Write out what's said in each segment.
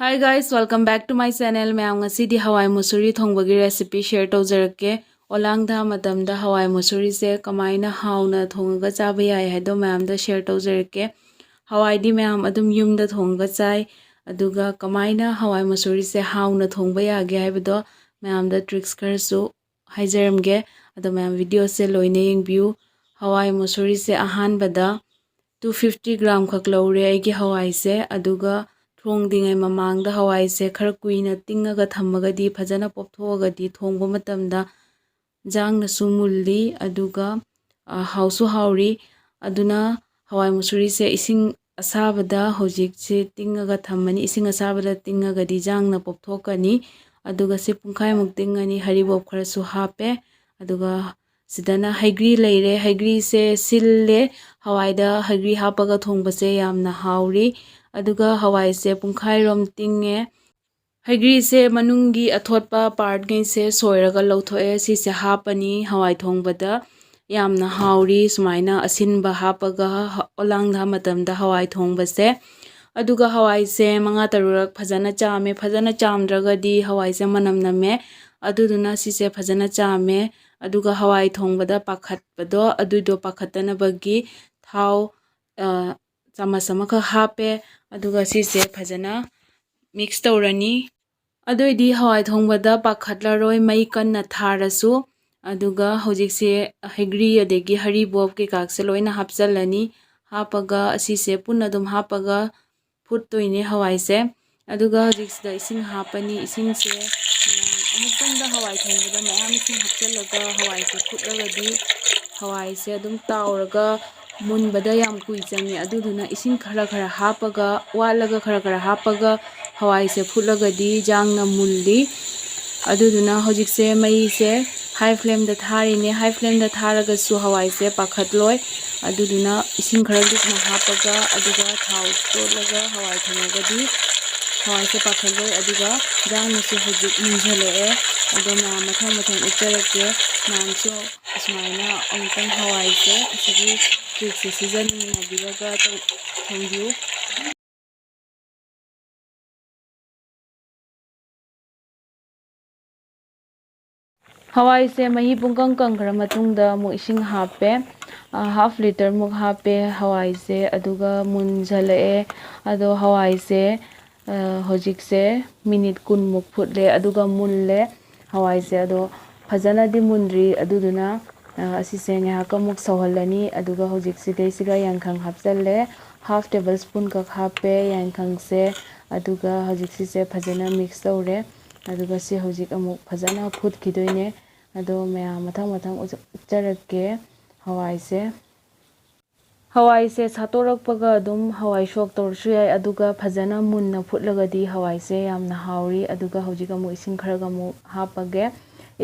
Hi guys, welcome back to my channel. Mayam ngasidi hawai musuri thongbagi recipe share tawjarake. Olangda matamda hawai musuri se kamaina hauna thonga chaba yai haido mayam da share tawjarake. Hawai di mayam adum yumda thonga chai aduga kamaina hawai musuri se hauna thongba yage haibado mayam da tricks kharsu haijaramge. Ado mayam video se loine yengbiu. Hawai musuri se ahanbada 250 gram khak laure aigi hawai se aduga thongdingai mamangda hawai se khar kuina tingaga thammagadi phajana popthogadi thongba matamda jangna sumulli aduga hausu hauri aduna hawai musuri se ising asabada hojik se tingaga thammani ising asabada tingagadi jangna popthokani aduga se pungkhai muk tingani haribop kharasu hape aduga sidana haigri leire haigri se sille hawaida haigri hapaga thongba se yamna hauri aduga hawai se pungkhai rom tinge haigri se manungi athotpa part ngai se soiraga lawthoe si se hapani hawai thongbada yamna hauri sumaina asinba hapaga olangda matamda hawai thongba se aduga hawai se manga tarurak phajana chamdragadi hawai se manam name aduduna si se phajana chame aduga hawai thongbada pakhatpado adudo pakhatanabagi thau chamasama kha hape aduga si se phajana mix tawrani adoidi hawai thongbada pakhatlaroi mai kanna tharasu aduga hojik se haigri adegi haribop ke kakse loina hapchalani hapaga asi se punna dum hapaga phuttoine hawai se aduga hojik sida ising hapani ising se amukanda hawai thongbada mayam ising hapchalaga hawai se phutlagadi hawai se adum tawraga munbada yam kui changi aduduna ising khara khara hapaga walaga khara hapaga hawai se phulagadi jangna mulli aduduna hojik se mai se high flame da tharine high flame da tharaga su hawai se pakhatloi aduduna ising khara dikna hapaga aduga thau tolaga hawai thangagadi hawai se pakhatloi aduga jangna su hojik munjhale aduna mathang uttarake namso asmaina amtang hawai se asigi trick se season nabigaga thongbiu hawai se mahi pungkang kangkhara matungda mu ising hape half liter muk hape hawai se aduga munjhalae ado hawai se hojik se minute kun muk phutle aduga mulle hawai se ado phajana di mundri aduduna asi se ngahaka muk sawhalani aduga hojik sidai siga yangkhang hapchalle half tablespoon ka hape yangkhang se aduga hojik se phajana mix tawre aduga se hojik amuk phajana phut khidoine ado mayam mathang uttarake hawai se satorakpaga adum hawai shok torsu yai aduga phajana munna phutlagadi hawai se yamna hauri aduga hojik amu ising kharaga mu hapage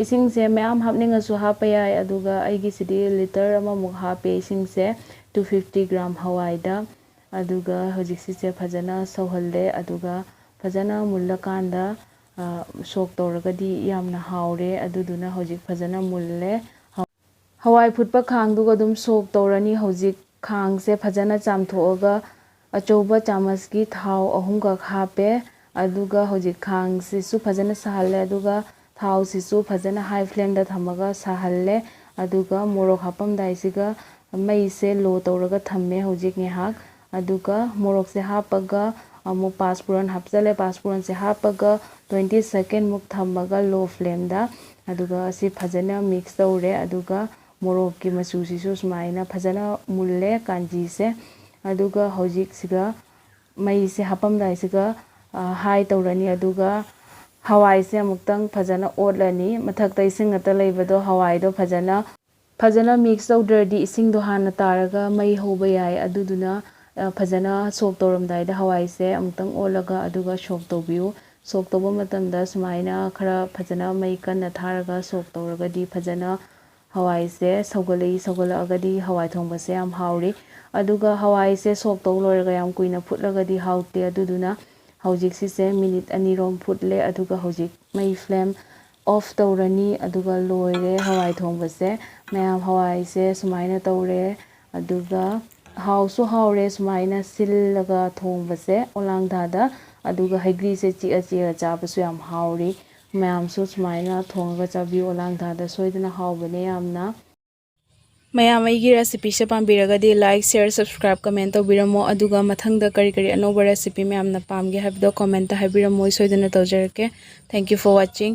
ising se mayam hapningasu hapa yai aduga aigi sidi liter ama muk hape ising se 250 gram hawai da aduga hojik se phajana sawhalle aduga phajana mullakanda shok toragadi yamna haure aduduna hojik phajana mulle hawai phutpa khangduga dum sok torani hojik khang se phajana chamthoga achoba chamas ki thau ahum ka hape aduga hojik khang se su phajana sahalle aduga thau si su phajana high flame da thamaga sahalle aduga morok hapam dai siga mai se low toraga thamme hojik nge hak aduga morok se hapaga amu paspuran hapchale paspuran se hapaga 20 second muk thamaga low flame da aduga asi phajana mix tawre aduga morok ki machu si su smaina phajana mulle kanji se aduga hojik siga mai se hapam dai siga high tawrani aduga hawai se amuktang phajana otlani mathakta ising ata leibado hawai do phajana mix tawdradi ising do hana taraga mai hoba yai aduduna phajana sok toramdai da hawai se amutang olaga aduga sok tawbiu sok tawba matamda sumaina khara phajana mai kanna tharaga sok tawragadi phajana hawai se sawgalagadi hawai thongba se yam hauri aduga hawai se sok taw loiraga yam kuina phutlagadi haute aduduna hojik se minute ani rom phutle aduga hojik mai flame off tawrani aduga loire hawai thongba se mayam hawai se sumaina tawre aduga hausu haure sumaina sillaga thongba se olangda da ꯑꯗꯨꯒ ꯍꯩꯒ꯭ꯔꯤꯁꯦ ꯆꯤꯛꯑ ꯆꯥꯕꯁꯨ ꯌꯥꯝ ꯍꯥꯎꯔꯤ ꯃꯌꯥꯝꯁꯨ ꯁꯨꯃꯥꯏꯅ ꯊꯣꯡꯉꯒ ꯆꯥꯕꯤꯌꯨ ꯑꯣꯂꯥꯡꯊꯥꯗ ꯁꯣꯏꯗꯅ ꯍꯥꯎꯕꯅꯦ ꯌꯥꯝꯅ ꯃꯌꯥꯝ ꯑꯩꯒꯤ ꯔꯦꯁꯤꯄꯤꯁꯦ ꯄꯥꯝꯕꯤꯔꯒꯗꯤ ꯂꯥꯏꯛ ꯁꯦꯌꯔ ꯁꯕꯁꯀ꯭ꯔꯥꯏꯕ ꯀꯃꯦꯟ ꯇꯧꯕꯤꯔꯝꯃꯣ ꯑꯗꯨꯒ ꯃꯊꯪꯗ ꯀꯔꯤ ꯀꯔꯤ ꯑꯅꯧꯕ ꯔꯦꯁꯤꯄꯤ ꯃꯌꯥꯝꯅ ꯄꯥꯝꯒꯦ ꯍꯥꯏꯕꯗꯣ ꯀꯣꯃꯦꯟꯇ ꯍꯥꯏꯕꯤꯔꯝꯃꯣ ꯑꯩ ꯁꯣꯏꯗꯅ ꯇꯧꯖꯔꯛꯀꯦ ꯊꯦꯡꯛ ꯌꯨ ꯐꯣꯔ ꯋꯥꯆꯤꯡ